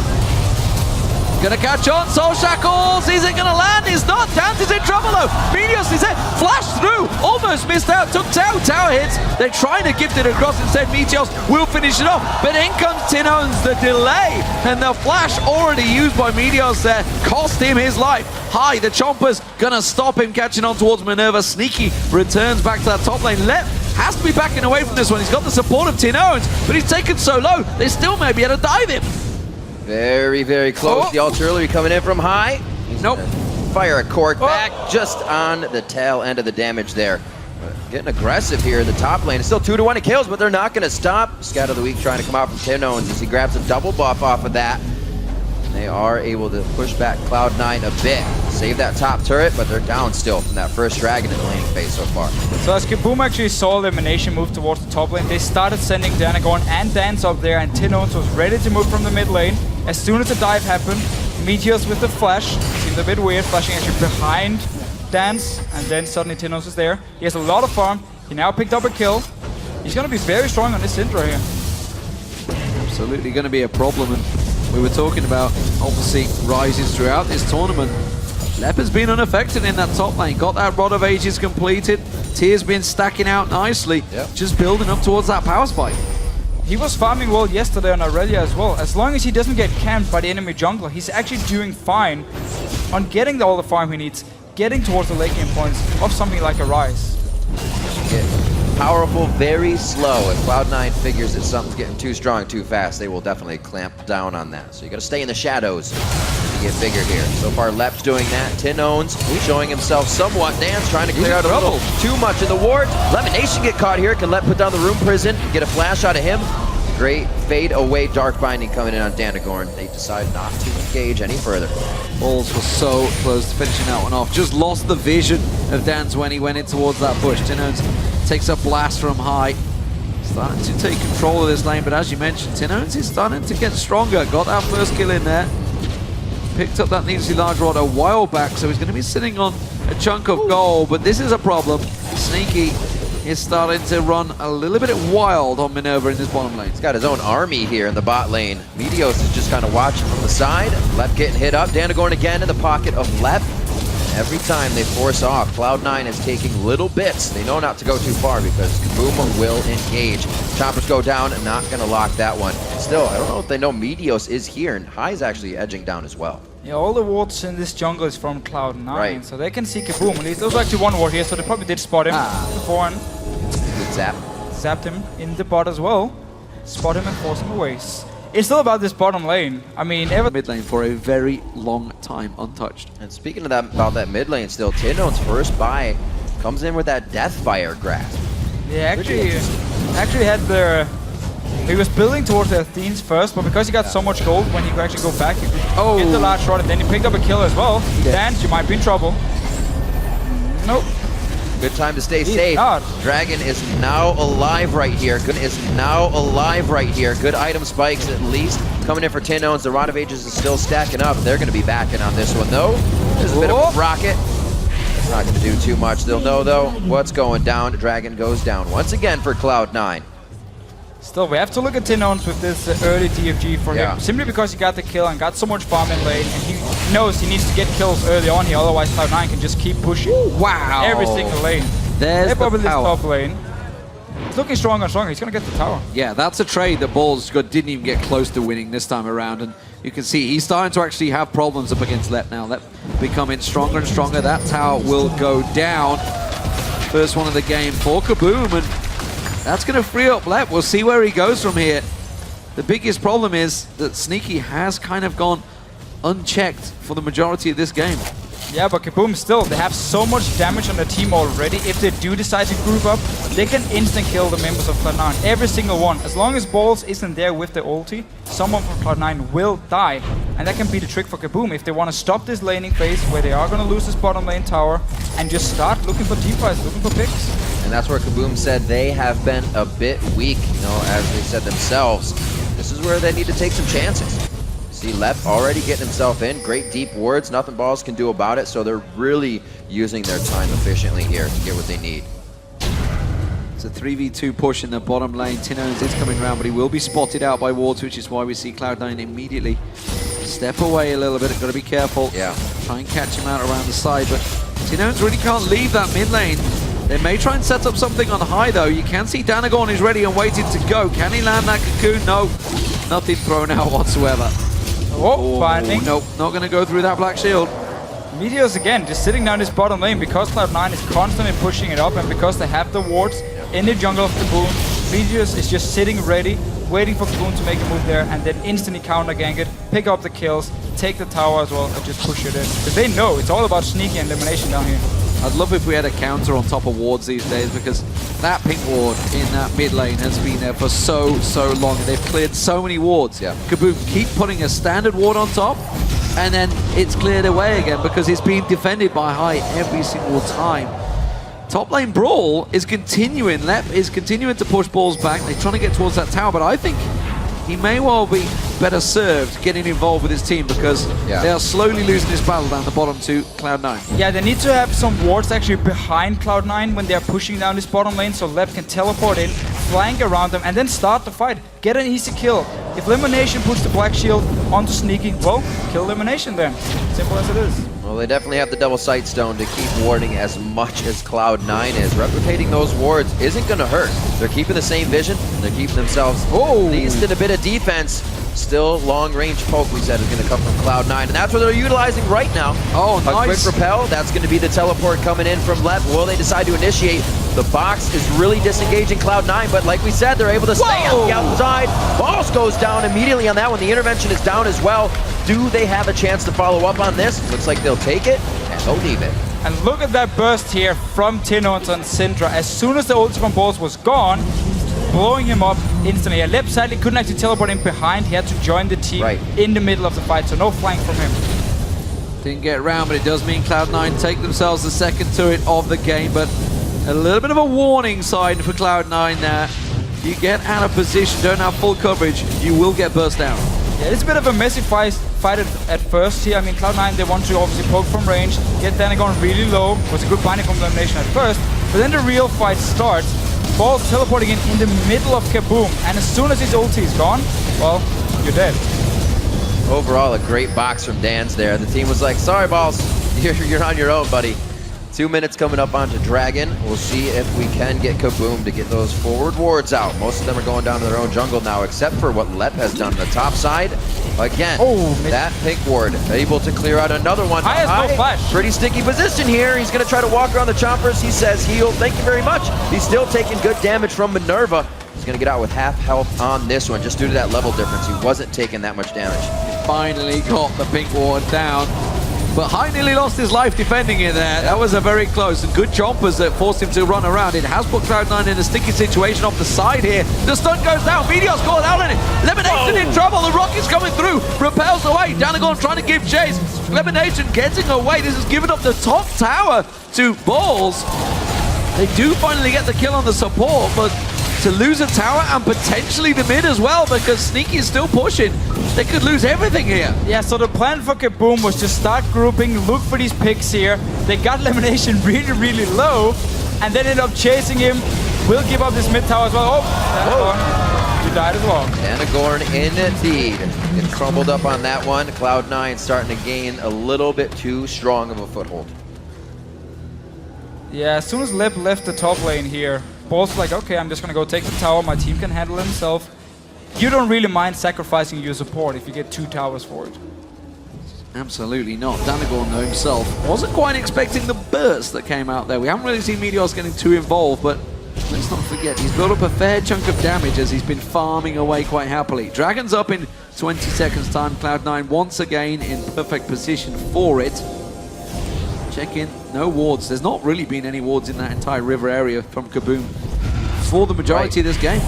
Gonna catch on, Soul Shackles, is it gonna land? It's not, Dance is in trouble though. Meteos is it, flash through, almost missed out, took Tao, Tower hits. They're trying to gift it across instead, Meteos will finish it off, but in comes Tinons, the delay, and the flash already used by Meteos there, cost him his life. High, the Chomper's gonna stop him catching on towards Minerva. Sneaky returns back to that top lane. Lep has to be backing away from this one. He's got the support of Tinons, but he's taken so low, they still may be able to dive him. Very, very close. The artillery coming in from high. Nope. Fire a cork back just on the tail end of the damage there. Getting aggressive here in the top lane. It's still 2-1 in kills, but they're not going to stop. Scout of the week trying to come out from Tinons as he grabs a double buff off of that. They are able to push back Cloud9 a bit. Save that top turret, but they're down still from that first dragon in the laning phase so far. So as KaBuM actually saw elimination move towards the top lane, they started sending Danagorn and Dance up there, and Tinons was ready to move from the mid lane. As soon as the dive happened, Meteos with the flash, seemed a bit weird, flashing actually behind Dance, and then suddenly Tinons is there. He has a lot of farm, he now picked up a kill. He's going to be very strong on this intro here. Absolutely going to be a problem, and we were talking about obviously rises throughout this tournament. Lep has been unaffected in that top lane, got that Rod of Ages completed, Tier's been stacking out nicely, just building up towards that power spike. He was farming well yesterday on Aurelia as well. As long as he doesn't get camped by the enemy jungler, he's actually doing fine on getting all the farm he needs, getting towards the late game points of something like a Rise. Powerful, very slow. If Cloud9 figures that something's getting too strong too fast, they will definitely clamp down on that. So you got to stay in the shadows to get bigger here. So far, Lep's doing that. Tinons showing himself somewhat. Dance trying to clear out a little too much in the ward. Lemonation get caught here. Can Lep put down the Room Prison, get a flash out of him. Great fade away Dark Binding coming in on Danagorn. They decide not to engage any further. Balls was so close to finishing that one off. Just lost the vision of Dance when he went in towards that bush. Tinons takes a blast from high. Starting to take control of this lane, but as you mentioned, Tinons is starting to get stronger. Got that first kill in there. Picked up that needlessly large rod a while back, so he's going to be sitting on a chunk of gold, but this is a problem. Sneaky is starting to run a little bit wild on Minerva in this bottom lane. He's got his own army here in the bot lane. Meteos is just kind of watching from the side. Lep getting hit up. Danagorn again in the pocket of Lep. Every time they force off, Cloud9 is taking little bits. They know not to go too far because KaBuM will engage. Choppers go down and not going to lock that one. Still, I don't know if they know Meteos is here, and High's actually edging down as well. Yeah, all the wards in this jungle is from Cloud9, right. So they can see KaBuM. At least there was actually one ward here, so they probably did spot him before and Good zap. zapped him in the bot as well. Spot him and force him away. It's still about this bottom lane. I mean, mid lane for a very long time untouched. And speaking of that, about that mid lane still, Tinon's first buy comes in with that Deathfire grasp. Yeah, actually had the... He was building towards the Athenes first, but because he got so much gold, when he could actually go back, he could get the last rod, and then he picked up a kill as well. Dance, you might be in trouble. Nope. Good time to stay safe. Dragon is now alive right here. Good item spikes at least. Coming in for Tinons. The Rod of Ages is still stacking up. They're going to be backing on this one though. There's a bit of a rocket. It's not going to do too much. They'll know though what's going down. Dragon goes down once again for Cloud9. Still, we have to look at Tinons with this early DFG for him. Simply because he got the kill and got so much farm in lane, and he knows he needs to get kills early on here, otherwise Cloud9 can just keep pushing every single lane. There's the power. This top lane. It's looking stronger and stronger. He's going to get the tower. Yeah, that's a trade that Balls didn't even get close to winning this time around, and you can see he's starting to actually have problems up against Lep now. Lep becoming stronger and stronger. That tower will go down. First one of the game for KaBuM, and that's going to free up Lep. We'll see where he goes from here. The biggest problem is that Sneaky has kind of gone unchecked for the majority of this game. Yeah, but KaBuM still, they have so much damage on their team already. If they do decide to group up, they can instant kill the members of Cloud9. Every single one. As long as Balls isn't there with the ulti, someone from Cloud9 will die. And that can be the trick for KaBuM if they want to stop this laning phase where they are going to lose this bottom lane tower and just start looking for team fights, looking for picks. And that's where KaBuM said they have been a bit weak, you know, as they said themselves. This is where they need to take some chances. See Lep already getting himself in. Great deep wards. Nothing Balls can do about it. So they're really using their time efficiently here to get what they need. It's a 3v2 push in the bottom lane. Tinons is coming around, but he will be spotted out by wards, which is why we see Cloud9 immediately Step away a little bit, got to be careful. Yeah. Try and catch him out around the side, but Tinones really can't leave that mid lane. They may try and set up something on high though. You can see Danagon is ready and waiting to go. Can he land that cocoon? No, nothing thrown out whatsoever. Oh, finding. Nope, not going to go through that black shield. Meteors again, just sitting down this bottom lane because Cloud9 is constantly pushing it up, and because they have the wards in the jungle of KaBuM, Meteors is just sitting ready, waiting for KaBuM to make a move there, and then instantly counter gank it, pick up the kills, take the tower as well, and just push it in. Because they know it's all about sneaky and elimination down here. I'd love if we had a counter on top of wards these days, because that pink ward in that mid lane has been there for so long. They've cleared so many wards. Yeah. KaBuM keep putting a standard ward on top, and then it's cleared away again because it's being defended by high every single time. Top lane brawl is continuing. Lep is continuing to push balls back. They're trying to get towards that tower, but I think he may well be better served getting involved with his team, because they are slowly losing this battle down the bottom to Cloud9. Yeah, they need to have some wards actually behind Cloud9 when they're pushing down this bottom lane, so Lep can teleport in, flank around them, and then start the fight. Get an easy kill. If Elimination puts the black shield onto Sneaky, well, kill Elimination then. Simple as it is. Well, they definitely have the double sight stone to keep warding as much as Cloud9 is. Replicating those wards isn't going to hurt. They're keeping the same vision, and they're keeping themselves at least in a bit of defense. Still long-range poke, we said, is going to come from Cloud9, and that's what they're utilizing right now. Oh, nice. A quick repel, that's going to be the teleport coming in from Lep. Will they decide to initiate? The box is really disengaging Cloud9, but like we said, they're able to stay on the outside. Boss goes down immediately on that one. The intervention is down as well. Do they have a chance to follow up on this? Looks like they'll take it, and they'll leave it. And look at that burst here from Tinones on Syndra. As soon as the ulti from Balls was gone, blowing him up instantly. Lep sadly couldn't actually teleport him behind. He had to join the team in the middle of the fight, so no flank from him. Didn't get around, but it does mean Cloud9 take themselves the second turret of the game, but a little bit of a warning sign for Cloud9 there. You get out of position, don't have full coverage, you will get burst down. Yeah, it's a bit of a messy fight at first here. I mean, Cloud9, they want to obviously poke from range, get Danagon really low. Was a good binding from Elimination at first, but then the real fight starts. Balls teleporting in the middle of KaBuM, and as soon as his ulti is gone, well, you're dead. Overall, a great box from Dan's there. The team was like, sorry, Balls, you're on your own, buddy. 2 minutes coming up onto Dragon. We'll see if we can get KaBuM to get those forward wards out. Most of them are going down to their own jungle now, except for what Lep has done on the top side. Again, that pink ward able to clear out another one. Pretty sticky position here. He's going to try to walk around the choppers. He says heal. Thank you very much. He's still taking good damage from Minerva. He's going to get out with half health on this one, just due to that level difference. He wasn't taking that much damage. He finally got the pink ward down. But High nearly lost his life defending it there. That was a very close. And good chompers that forced him to run around. It has put Cloud9 in a sticky situation off the side here. The stun goes down. Meteor's caught out on it. Elimination in trouble. The rocket's coming through. Repels away. Danagon trying to give chase. Elimination getting away. This has given up the top tower to Balls. They do finally get the kill on the support, but to lose a tower and potentially the mid as well, because Sneaky is still pushing. They could lose everything here. Yeah, so the plan for KaBuM was to start grouping, look for these picks here. They got Elimination really low, and then ended up chasing him. Will give up this mid tower as well. Oh, you died as well. Danagon indeed. Getting crumbled up on that one. Cloud9 starting to gain a little bit too strong of a foothold. Yeah, as soon as Lep left the top lane here, Balls was like, okay, I'm just gonna go take the tower, my team can handle himself. You don't really mind sacrificing your support if you get 2 towers for it. Absolutely not. Danagon though himself wasn't quite expecting the burst that came out there. We haven't really seen Meteors getting too involved, but let's not forget, he's built up a fair chunk of damage as he's been farming away quite happily. Dragon's up in 20 seconds time. Cloud9 once again in perfect position for it. Check in, no wards. There's not really been any wards in that entire river area from KaBuM for the majority of this game.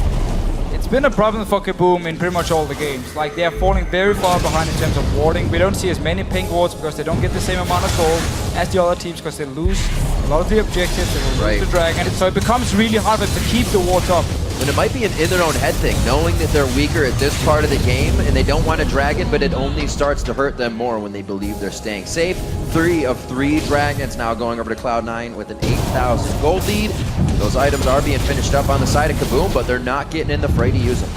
It's been a problem for KaBuM in pretty much all the games. Like, they are falling very far behind in terms of warding. We don't see as many pink wards because they don't get the same amount of gold as the other teams, because they lose a lot of the objectives, they will lose the dragon. So it becomes really hard to keep the wards up. And it might be an in their own head thing, knowing that they're weaker at this part of the game and they don't want a dragon, but it only starts to hurt them more when they believe they're staying safe. 3 of 3 dragons now going over to Cloud9 with an 8,000 gold lead. Those items are being finished up on the side of KaBuM, but they're not getting in the fray to use them.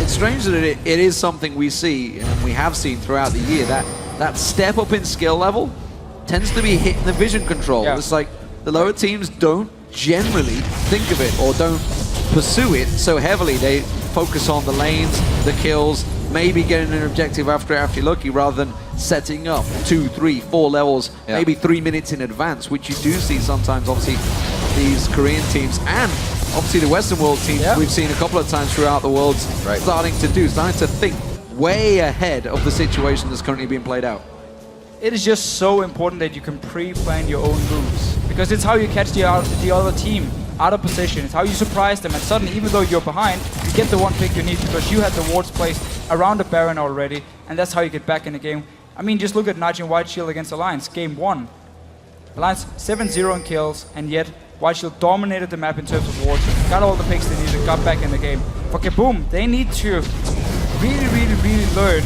it's strange that it is something we see, and we have seen throughout the year, that step up in skill level tends to be hitting the vision control. Yeah. It's like the lower teams don't generally think of it or don't pursue it so heavily. They focus on the lanes, the kills, maybe getting an objective after you're lucky, rather than setting up 2, 3, 4 levels, maybe 3 minutes in advance, which you do see sometimes, obviously, these Korean teams and obviously the Western world teams we've seen a couple of times throughout the world starting to think way ahead of the situation that's currently being played out. It is just so important that you can pre-plan your own moves, because it's how you catch the other team out of position. It's how you surprise them, and suddenly, even though you're behind, you get the one pick you need because you had the wards placed around the Baron already, and that's how you get back in the game. I mean, just look at Nigel White Shield against Alliance, game 1. Alliance 7-0 in kills, and yet White Shield dominated the map in terms of wards, got all the picks they needed, got back in the game. For KaBuM, they need to really learn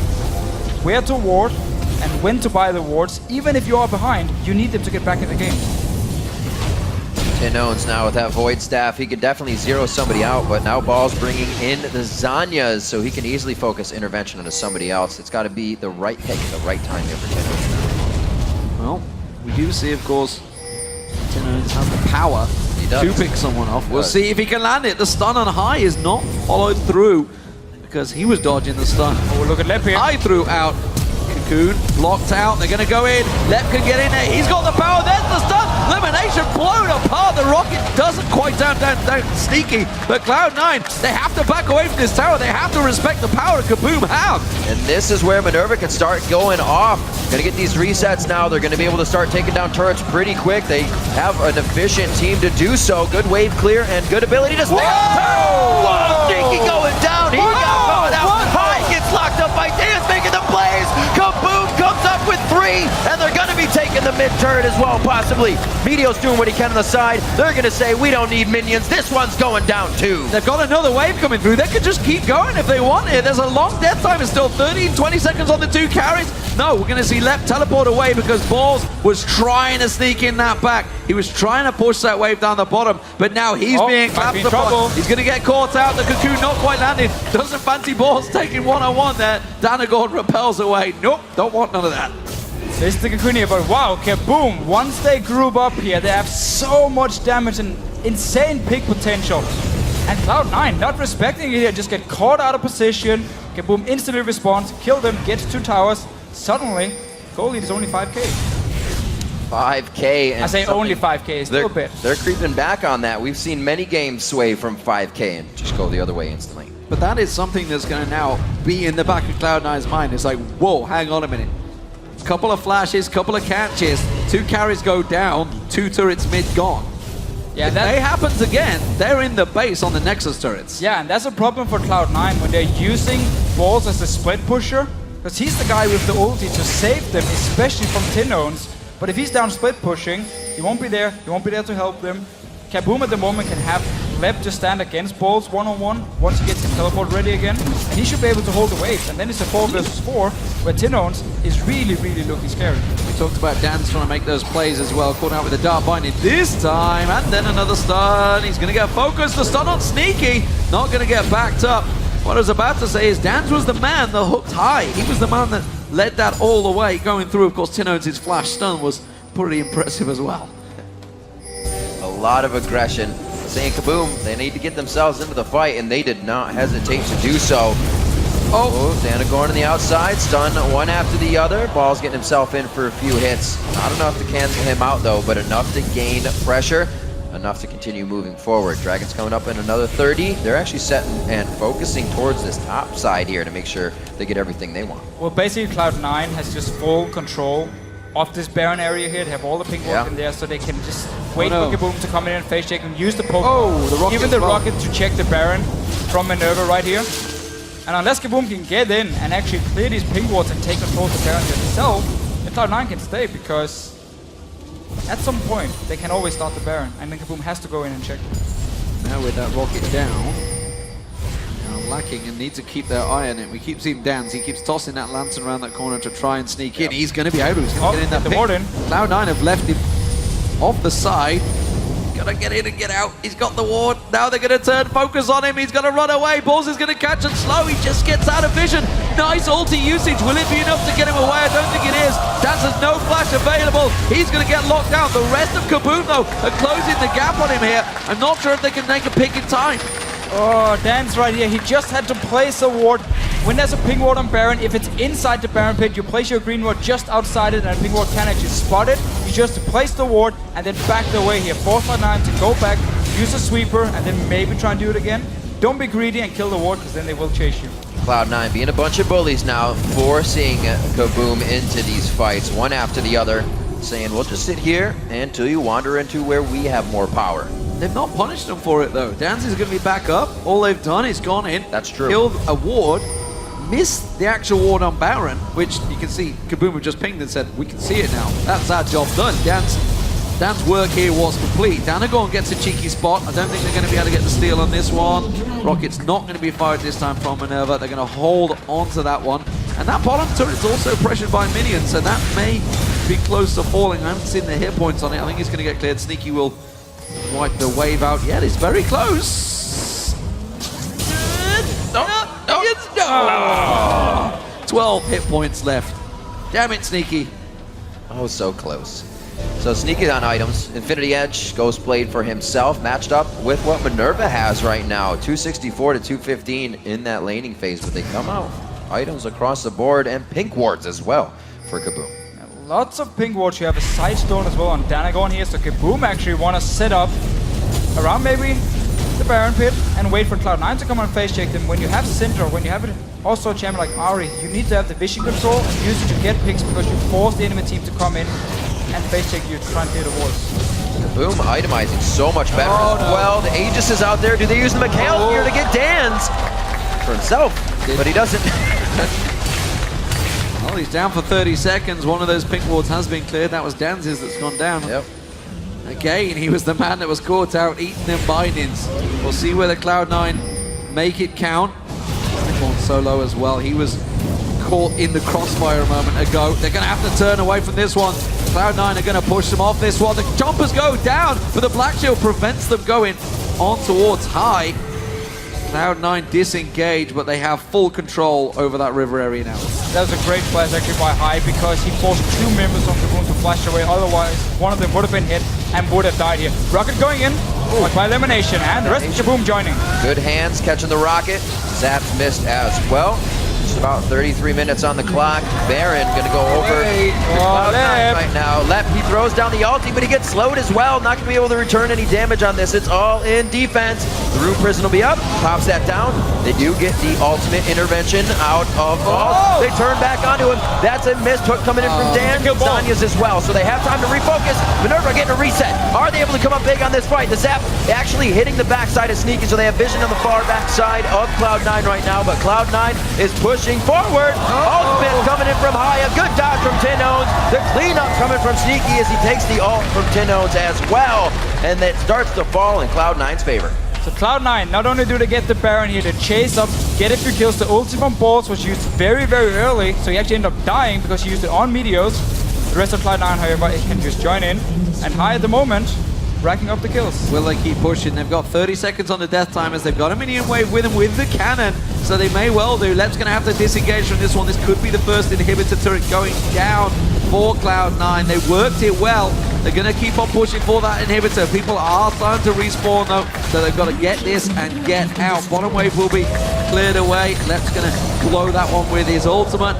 where to ward and when to buy the wards. Even if you are behind, you need them to get back in the game. Owns now with that Void Staff, he could definitely zero somebody out, but now Ball's bringing in the Zanyas, so he can easily focus intervention onto somebody else. It's got to be the right pick at the right time here for Owns. Well, we do see, of course, Owns has the power to pick someone off. We'll see if he can land it. The stun on high is not followed through because he was dodging the stun. Oh, look at Lep here. I threw out Cocoon, blocked out. They're going to go in. Lep can get in there. He's got the power. There's the stun. Elimination blown apart. The rocket doesn't quite down sneaky. But Cloud9, they have to back away from this tower. They have to respect the power KaBuM have. And this is where Minerva can start going off. Going to get these resets now. They're going to be able to start taking down turrets pretty quick. They have an efficient team to do so. Good wave clear and good ability to stay up. Sneaky going down. He got caught out. High gets locked up by Dance making the plays. KaBuM comes up with 3, and they're going to be taking the mid turret as well, possibly. Meteo's doing what he can on the side. They're going to say, we don't need minions. This one's going down too. They've got another wave coming through. They could just keep going if they want it. There's a long death time. It's still 13, 20 seconds on the 2 carries. No, we're going to see Lep teleport away because Balls was trying to sneak in that back. He was trying to push that wave down the bottom, but now he's being clapped upon. He's going to get caught out. The Cocoon not quite landing. Doesn't fancy Balls taking one-on-one there. Danagorn repels away. Nope, don't want none of that. This is the Cocoon here, but wow, KaBuM, once they group up here, they have so much damage and insane pick potential. And Cloud9 not respecting it here, just get caught out of position. KaBuM instantly responds, kill them, gets 2 towers. Suddenly, goal lead is only 5k. 5k. And I say only 5k, still a bit. They're creeping back on that. We've seen many games sway from 5k and just go the other way instantly. But that is something that's going to now be in the back of Cloud9's mind. It's like, whoa, hang on a minute. Couple of flashes, couple of catches, 2 carries go down, 2 turrets mid gone. Yeah, if that happens again, they're in the base on the Nexus turrets. Yeah, and that's a problem for Cloud9 when they're using Balls as a split pusher, because he's the guy with the ulti to save them, especially from Tinons. But if he's down split pushing, he won't be there. He won't be there to help them. KaBuM at the moment can have Lep just stand against Balls one-on-one once he gets his teleport ready again, and he should be able to hold the waves. And then it's a 4 versus 4 where Tinons is really looking scary. We talked about Dan's trying to make those plays as well, caught out with a dart binding this time, and then another stun. He's going to get focused. The stun on Sneaky, not going to get backed up. What I was about to say is Dan's was the man that hooked high. He was the man that led that all the way going through. Of course, Tinons' flash stun was pretty impressive as well. A lot of aggression. Saying KaBuM, they need to get themselves into the fight, and they did not hesitate to do so. Oh, Danagorn on the outside, stun one after the other. Ball's getting himself in for a few hits. Not enough to cancel him out though, but enough to gain pressure, enough to continue moving forward. Dragon's coming up in another 30. They're actually setting and focusing towards this top side here to make sure they get everything they want. Well, basically Cloud9 has just full control of this Baron area here. They have all the pink work in there, so they can just wait for KaBuM to come in and face check and use the poke. Even the rocket to check the Baron from Minerva right here. And unless KaBuM can get in and actually clear these pink wards and take control of the Baron themselves, then Cloud9 can stay, because at some point they can always start the Baron, and then KaBuM has to go in and check. Now with that rocket down, lacking and need to keep their eye on it. We keep seeing Dance. He keeps tossing that lantern around that corner to try and sneak in. He's going to be able to. He's going to get in that pick. Cloud9 have left him off the side. Going Gotta get in and get out. He's got the ward. Now they're gonna turn focus on him. He's gonna run away. Balls is gonna catch and slow. He just gets out of vision. Nice ulti usage. Will it be enough to get him away? I don't think it is. Dance has no flash available. He's gonna get locked out. The rest of KaBuM though are closing the gap on him here. I'm not sure if they can make a pick in time. Oh, Dance right here. He just had to place a ward. When there's a ping ward on Baron, if it's inside the Baron pit, you place your green ward just outside it, and a ping ward can actually spot it. You just place the ward and then back the way here. Force Cloud9 to go back, use a sweeper, and then maybe try and do it again. Don't be greedy and kill the ward, because then they will chase you. Cloud9 being a bunch of bullies now, forcing KaBuM into these fights, one after the other, saying, we'll just sit here until you wander into where we have more power. They've not punished them for it though. Dance is going to be back up. All they've done is gone in. That's true. Killed a ward, missed the actual ward on Baron, which you can see KaBuM have just pinged and said, we can see it now. That's our job done. Dan's work here was complete. Danagon gets a cheeky spot. I don't think they're going to be able to get the steal on this one. Rocket's not going to be fired this time from Minerva. They're going to hold on to that one. And that bottom turret's also pressured by minions, so that may be close to falling. I haven't seen the hit points on it. I think it's going to get cleared. Sneaky will wipe the wave out. Yeah, it's very close. No. 12 hit points left. Damn it, Sneaky. Oh, so close. So Sneaky on items. Infinity Edge, Ghost Blade for himself, matched up with what Minerva has right now. 264 to 215 in that laning phase, but they come out. Items across the board and pink wards as well for KaBuM. Lots of pink wards. You have a side stone as well on Danagon here, so KaBuM actually want to set up around maybe the Baron pit and wait for Cloud9 to come and face check them. When you have Syndra, when you have also a champion like Ari, you need to have the vision control and use it to get picks, because you force the enemy team to come in and face check you to try and clear the walls. KaBuM itemizing so much better as well. The Aegis is out there. Do they use the Mikhail here to get Dan's for himself? But he doesn't. Well, he's down for 30 seconds. One of those pink wards has been cleared. That was Danz's that's gone down. Yep. Again, he was the man that was caught out eating them bindings. We'll see whether Cloud9 make it count. Gone solo as well. He was caught in the crossfire a moment ago. They're going to have to turn away from this one. Cloud9 are going to push them off this one. The jumpers go down, but the Black Shield prevents them going on towards high. Cloud9 disengage, but they have full control over that river area now. That was a great flash actually by High, because he forced two members of KaBuM to flash away. Otherwise, one of them would have been hit and would have died here. Rocket going in by elimination, and the rest of KaBuM joining. Good hands catching the rocket. Zap's missed as well. Just about 33 minutes on the clock. Baron gonna go over to Cloud9 right now. Lep, he throws down the ulti, but he gets slowed as well. Not gonna be able to return any damage on this. It's all in defense. The Rune Prison will be up. Pops that down. They do get the ultimate intervention out of all. They turn back onto him. That's a miss coming in from Dan. Zanya's as well. So they have time to refocus. Minerva getting a reset. Are they able to come up big on this fight? The Zap actually hitting the backside of Sneaky, so they have vision on the far backside of Cloud9 right now, but Cloud9 is pushing forward. Ultimate coming in from High. A good dodge from Tinones. The cleanup coming from Sneaky as he takes the ult from Tinones as well. And it starts to fall in Cloud9's favor. So Cloud9, not only do they get the Baron here, they chase up, get a few kills. The ulti from Balls was used very, very early, so he actually ended up dying because he used it on Meteors. The rest of Cloud9, however, it can just join in. And High at the moment, racking up the kills. Will they keep pushing? They've got 30 seconds on the death timers. They've got a minion wave with them with the cannon, so they may well do. Lep's going to have to disengage from this one. This could be the first inhibitor turret going down for Cloud9. They worked it well. They're going to keep on pushing for that inhibitor. People are starting to respawn though, so they've got to get this and get out. Bottom wave will be cleared away. Lep's going to blow that one with his ultimate.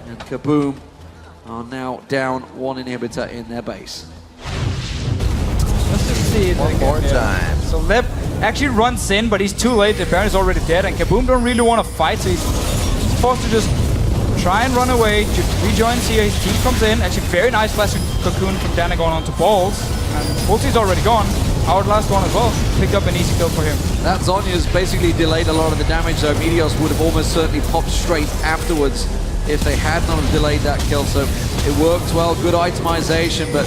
And KaBuM are now down one inhibitor in their base. Let's just see it One more time. So Lep actually runs in, but he's too late. The Baron is already dead, and KaBuM don't really want to fight, so he's forced to just try and run away. Rejoins here, his team comes in. Actually, very nice flash cocoon from Danagon onto Balls. And Ulti's already gone. Our last one as well. Picked up an easy kill for him. That Zonya's basically delayed a lot of the damage, though. Meteos would have almost certainly popped straight afterwards if they had not delayed that kill. So it worked well, good itemization, but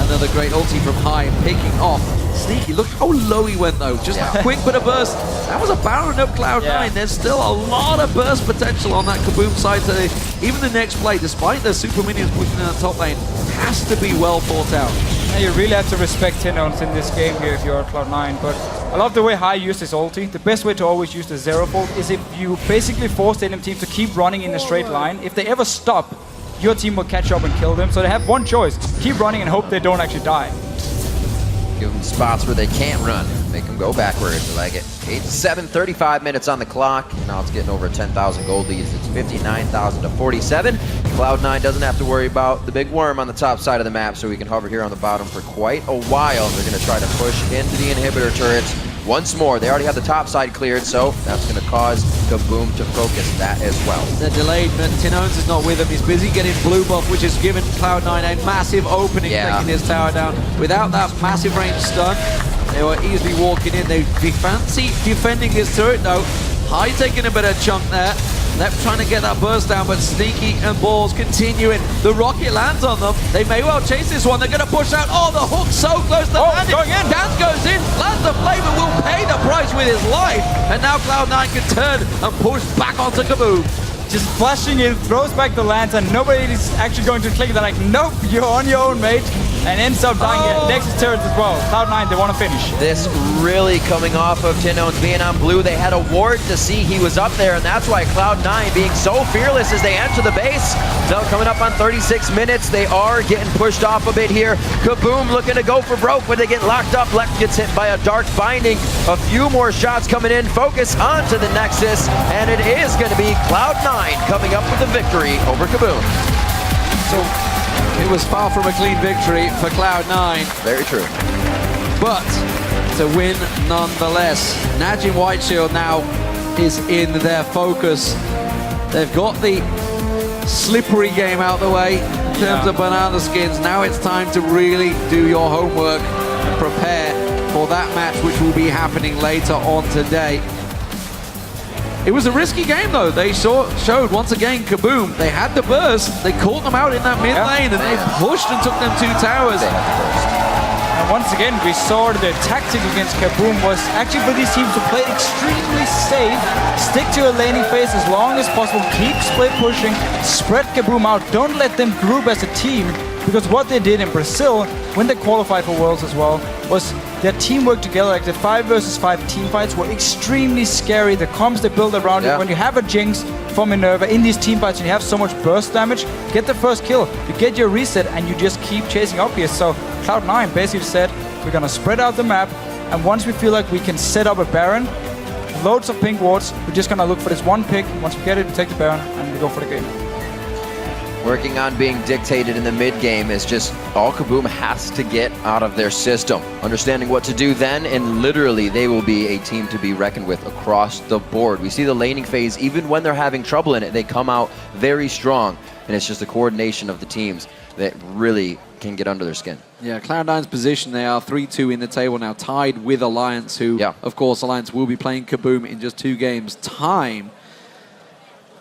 another great ulti from High picking off Sneaky. Look how low he went though, just a quick bit of burst. That was a Baron up Cloud9. There's still a lot of burst potential on that KaBuM side today. Even the next play, despite the super minions pushing in the top lane, has to be well thought out. And you really have to respect Tinones in this game here if you're Cloud9. But I love the way Hai used his ulti. The best way to always use the Zero Fold is if you basically force the enemy team to keep running in a straight line. If they ever stop, your team will catch up and kill them. So they have one choice: keep running and hope they don't actually die. Give them spots where they can't run. Make them go backwards. I like it. 8-7, 35 minutes on the clock. Now it's getting over 10,000 gold leads. It's 59,000 to 47. Cloud9 doesn't have to worry about the big worm on the top side of the map, so we can hover here on the bottom for quite a while. They're going to try to push into the inhibitor turrets once more. They already have the top side cleared, so that's going to cause KaBuM to focus that as well. They're delayed, but Tinones is not with him. He's busy getting blue buff, which has given Cloud9 a massive opening, taking his tower down. Without that massive range stun, they were easily walking in. They fancy defending his turret though. Hai taking a bit of chunk there. Lep trying to get that burst down, but Sneaky and Balls continuing. The rocket lands on them. They may well chase this one. They're going to push out. Oh, the hook so close to landing. Going in. Dance goes in. Lands the flavor, will pay the price with his life. And now Cloud9 can turn and push back onto KaBuM. Just flashing it, throws back the lance, and nobody is actually going to click. They're like, nope, you're on your own, mate. And ends up dying at Nexus turret as well. Cloud9, they want to finish. This really coming off of Tinones being on blue. They had a ward to see he was up there, and that's why Cloud9 being so fearless as they enter the base. Now coming up on 36 minutes, they are getting pushed off a bit here. KaBuM looking to go for broke, but they get locked up. Lep gets hit by a dark binding. A few more shots coming in. Focus onto the Nexus, and it is going to be Cloud9 coming up with the victory over KaBuM. So it was far from a clean victory for Cloud9. Very true. But it's a win nonetheless. Najim Whiteshield now is in their focus. They've got the slippery game out the way in terms of banana skins. Now it's time to really do your homework and prepare for that match, which will be happening later on today. It was a risky game though. They showed once again KaBuM. They had the burst. They caught them out in that mid lane and they pushed and took them 2 towers. And once again, we saw the tactic against KaBuM was actually for these teams to play extremely safe, stick to a laning phase as long as possible, keep split pushing, spread KaBuM out, don't let them group as a team. Because what they did in Brazil, when they qualified for Worlds as well, was their teamwork together. Like the 5 versus 5 team fights were extremely scary. The comms they build around it. When you have a Jinx from Minerva in these team fights and you have so much burst damage, get the first kill, you get your reset, and you just keep chasing up here. So Cloud9 basically said, we're gonna spread out the map, and once we feel like we can set up a Baron, loads of pink wards, we're just gonna look for this one pick. Once we get it, we take the Baron, and we go for the game. Working on being dictated in the mid game is just all KaBuM has to get out of their system. Understanding what to do then, and literally they will be a team to be reckoned with across the board. We see the laning phase, even when they're having trouble in it, they come out very strong. And it's just the coordination of the teams that really can get under their skin. Yeah, Cloud9's position, they are 3-2 in the table now, tied with Alliance, who, of course, Alliance will be playing KaBuM in just 2 games' time.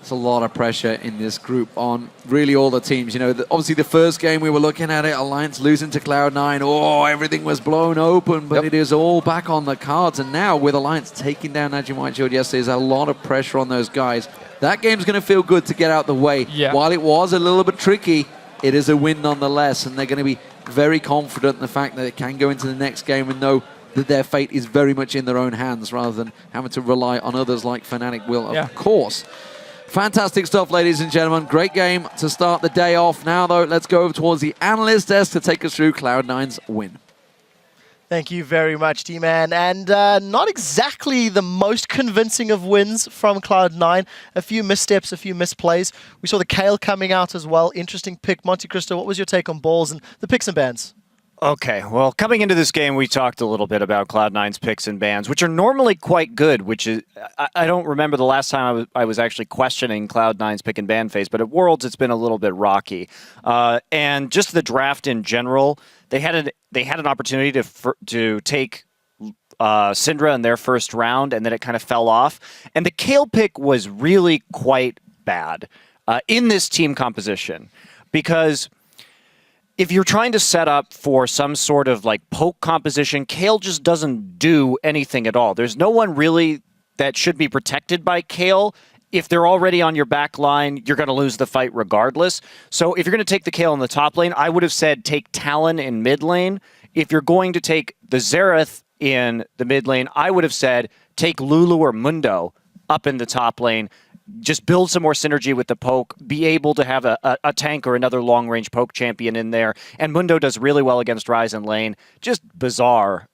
It's a lot of pressure in this group on really all the teams. You know, obviously the first game we were looking at it, Alliance losing to Cloud9. Oh, everything was blown open, but it is all back on the cards. And now with Alliance taking down Najim Whiteshield yesterday, there's a lot of pressure on those guys. That game's going to feel good to get out the way. While it was a little bit tricky, it is a win nonetheless. And they're going to be very confident in the fact that they can go into the next game and know that their fate is very much in their own hands rather than having to rely on others like Fnatic will, of course. Fantastic stuff, ladies and gentlemen. Great game to start the day off. Now, though, let's go over towards the analyst desk to take us through Cloud9's win. Thank you very much, D-Man. And not exactly the most convincing of wins from Cloud9. A few missteps, a few misplays. We saw the Kale coming out as well. Interesting pick. Monte Cristo, what was your take on Balls and the picks and bans? Okay, well, coming into this game, we talked a little bit about Cloud9's picks and bans, which are normally quite good, which is, I don't remember the last time I was actually questioning Cloud9's pick and ban phase, but at Worlds, it's been a little bit rocky. And just the draft in general, they had an opportunity to take Syndra in their first round, and then it kind of fell off. And the Kale pick was really quite bad in this team composition, because if you're trying to set up for some sort of like poke composition, Kale just doesn't do anything at all. There's no one really that should be protected by Kale if they're already on your back line, you're going to lose the fight regardless. So if you're going to take the Kayle in the top lane, I would have said take Talon in mid lane. If you're going to take the Xerath in the mid lane, I would have said take Lulu or Mundo up in the top lane. Just build some more synergy with the poke, be able to have a tank or another long-range poke champion in there. And Mundo does really well against Ryze in lane. Just bizarre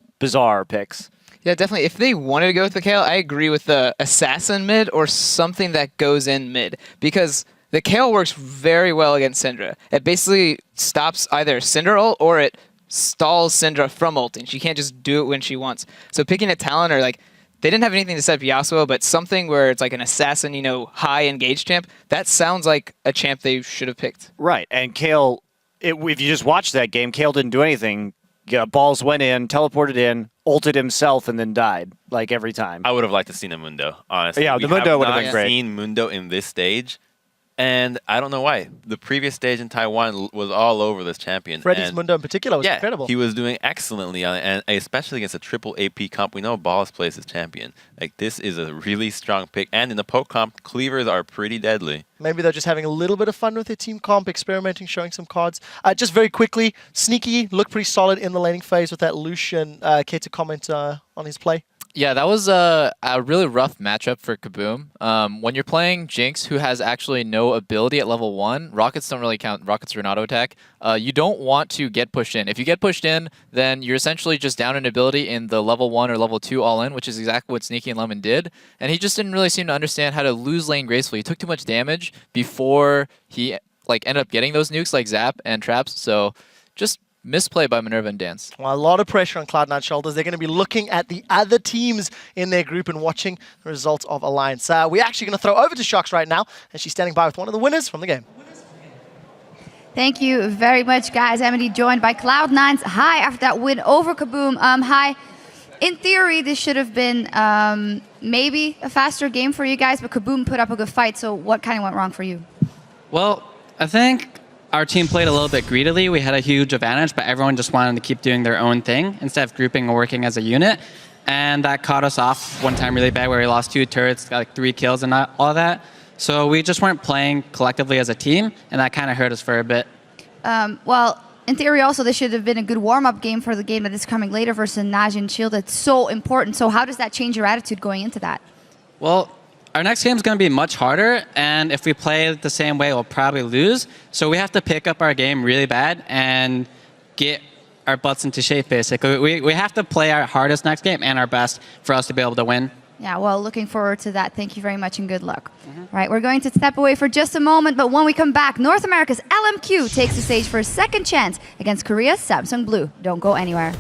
picks. Yeah, definitely. If they wanted to go with the Kayle, I agree with the Assassin mid or something that goes in mid. Because the Kayle works very well against Syndra. It basically stops either Syndra ult or it stalls Syndra from ulting. She can't just do it when she wants. So picking a Talon or like, they didn't have anything to set up Yasuo, but something where it's like an assassin, high engaged champ, that sounds like a champ they should have picked. Right, and Kayle, if you just watched that game, Kayle didn't do anything. Balls went in, teleported in, ulted himself, and then died, like every time. I would have liked to seen a Mundo, honestly. Yeah, the Mundo would have been great. We have not seen Mundo in this stage, and I don't know why. The previous stage in Taiwan was all over this champion. Freddy's Mundo in particular was incredible. He was doing excellently, and especially against a triple AP comp. We know Balls plays as champion. Like, this is a really strong pick, and in the poke comp, cleavers are pretty deadly. Maybe they're just having a little bit of fun with their team comp, experimenting, showing some cards. Just very quickly, Sneaky looked pretty solid in the laning phase with that Lucian. Care to comment on his play? Yeah, that was a really rough matchup for KaBuM. When you're playing Jinx, who has actually no ability at level 1, rockets don't really count. Rockets are an auto attack. You don't want to get pushed in. If you get pushed in, then you're essentially just down an ability in the level 1 or level 2 all-in, which is exactly what Sneaky and Lemon did. And he just didn't really seem to understand how to lose lane gracefully. He took too much damage before he ended up getting those nukes like Zap and Traps. So just misplay by Minerva and Dance. Well, a lot of pressure on Cloud9's shoulders. They're going to be looking at the other teams in their group and watching the results of Alliance. We're actually going to throw over to Shox right now, and she's standing by with one of the winners from the game. Thank you very much, guys. Amity joined by Cloud9's High after that win over KaBuM. High, in theory, this should have been maybe a faster game for you guys, but KaBuM put up a good fight, so what kind of went wrong for you? Well, I think our team played a little bit greedily. We had a huge advantage, but everyone just wanted to keep doing their own thing instead of grouping and working as a unit. And that caught us off one time really bad where we lost 2 turrets, got like 3 kills and all of that. So we just weren't playing collectively as a team, and that kind of hurt us for a bit. Well, in theory also, this should have been a good warm-up game for the game that is coming later versus Najin Shield. It's so important. So how does that change your attitude going into that? Well, our next game is going to be much harder, and if we play the same way, we'll probably lose. So we have to pick up our game really bad and get our butts into shape, basically. We have to play our hardest next game and our best for us to be able to win. Yeah, well, looking forward to that. Thank you very much and good luck. Right, we're going to step away for just a moment, but when we come back, North America's LMQ takes the stage for a second chance against Korea's Samsung Blue. Don't go anywhere.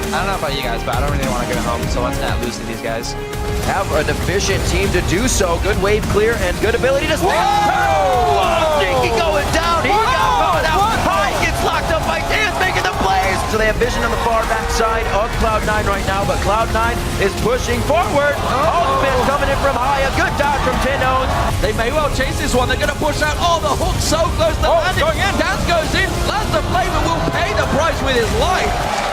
I don't know about you guys, but I don't really want to go home, so let's not lose to these guys. Have an efficient team to do so. Good wave clear and good ability to stay. Sneaky going down. He got caught out. High gets locked up by Dance, making the plays. So they have vision on the far back side of Cloud9 right now, but Cloud9 is pushing forward. Ultimate coming in from High. A good dodge from Tinone. They may well chase this one. They're going to push out. Oh, the hook so close to landing. Dance goes in, lands the flame, and will pay the price with his life.